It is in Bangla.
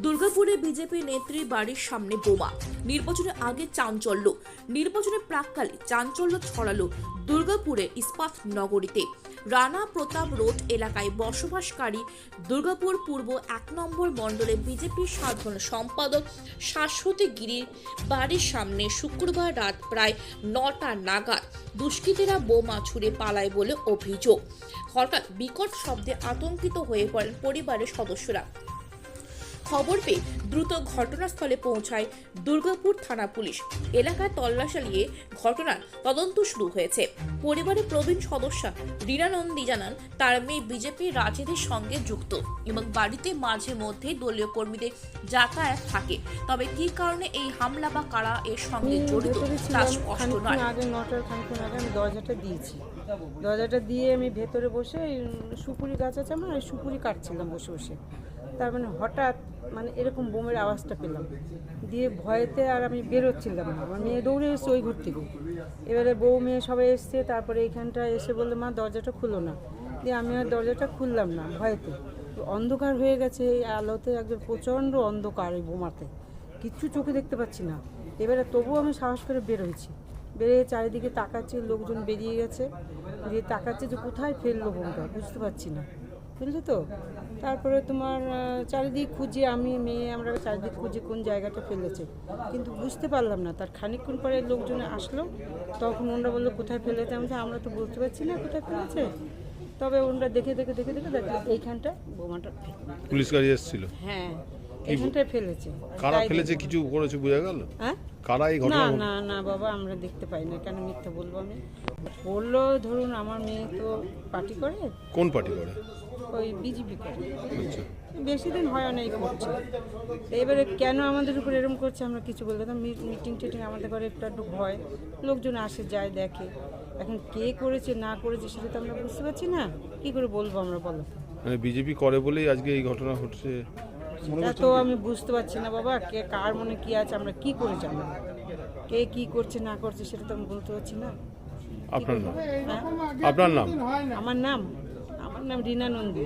দুর্গাপুরে বিজেপি নেত্রীর বাড়ির সামনে বোমা। নির্বাচনের আগে চাঞ্চল্য, নির্বাচনের প্রাক্কালে চাঞ্চল্য ছড়ালো দুর্গাপুরের ইস্পাত নগরীতে। রানা প্রতাপ রোড এলাকায় বসবাসকারী দুর্গাপুর পূর্ব 1 নম্বর মণ্ডলে বিজেপির সাধারণ সম্পাদক শাশ্বতী গিরির বাড়ির সামনে শুক্রবার রাত প্রায় 9টা নাগাদ দুষ্কৃতীরা বোমা ছুড়ে পালায় বলে অভিযোগ। হঠাৎ বিকট শব্দে আতঙ্কিত হয়ে পড়েন পরিবারের সদস্যরা। খবর পেয়ে দ্রুত ঘটনাস্থলে পৌঁছায় দুর্গাপুর থানা পুলিশ। এলাকায় তল্লাশি চালিয়ে ঘটনার তদন্ত শুরু হয়েছে। পরিবারের প্রবীণ সদস্য রীনা নন্দী জানান, তার মেয়ে বিজেপির রাজনীতির সঙ্গে যুক্ত এবং বাড়িতে মাঝে মধ্যেই দলীয় কর্মীদের যাতায়াত থাকে। তবে কী কারণে এই হামলা বা কারা এর সঙ্গে জড়িত তা স্পষ্ট নয়। আগে 9টার খানিকক্ষণ আগে আমি দরজাটা দিয়েছি। দরজাটা দিয়ে আমি ভেতরে বসে সুপুরি গাছ আছে আমার, ওই সুপুরি কাটছিলাম বসে বসে। তার মানে হঠাৎ এরকম বোমের আওয়াজটা পেলাম, দিয়ে ভয়েতে আর আমি বেরোচ্ছিলাম না। আমার মেয়ে দৌড়ে এসছে ওই ঘর থেকে। এবারে বউ মেয়ে সবাই এসছে, তারপরে এইখানটা এসে বললো, মা দরজাটা খুলো না। দিয়ে আমি আর দরজাটা খুললাম না ভয়েতে। অন্ধকার হয়ে গেছে, এই আলোতে একদম প্রচণ্ড অন্ধকার, এই বোমাতে কিচ্ছু চোখে দেখতে পাচ্ছি না। এবারে তবুও আমি সাহস করে বেরোইছি। বেরিয়ে চারিদিকে তাকাচ্ছি, লোকজন বেরিয়ে গেছে, দিয়ে তাকাচ্ছে যে কোথায় ফেললো বোমটা, বুঝতে পারছি না, বুঝলি তো। তারপরে তোমার চারিদিক খুঁজি, আমি মেয়ে আমরা চারিদিক খুঁজি কোন জায়গাটা ফেলেছে, কিন্তু বুঝতে পারলাম না। তার খানিকক্ষণ পরে লোকজন আসলো, তখন ওনারা বললো কোথায় ফেলেছে। আমরা তো বুঝতে পারছি না কোথায় ফেলেছে। তবে ওনারা দেখে এইখানটা বোমাটা পুলিশ গাড়ি এসেছিল। হ্যাঁ, এইখানটায় ফেলেছে। কারা ফেলেছে কিছু করেছে বোঝা গেল? হ্যাঁ, কারা এই ঘটনা? না না বাবা, আমরা দেখতে পাই না, কেন মিথ্যা বলবো আমি। বললো ধরুন আমার মেয়ে তো পার্টি করে। কোন পার্টি করে? ওই বিজেপি করে। আচ্ছা, বেশি দিন হয় না এই করছে। এবারে কেন আমাদের উপর এরকম করছে আমরা কিছু বলতে না। মিটিং টিটিং আমাদের ঘরে একটু ভয়, লোকজন আসে যায় দেখে। এখন কে করেছে না করেছে সেটা তো আমরা বুঝতে পারছি না, কি করে বলবো আমরা, বলো। মানে বিজেপি করে বলেই আজকে এই ঘটনা ঘটছে? সেটা তো আমি বুঝতে পারছি না বাবা, কে কার মনে কি আছে আমরা কি করে জানবো। কে কি করছে না করছে সেটা তো আমি বলতে পারছি না। আপনার নাম? আপনার নাম? আমার নাম রীনা নন্দী।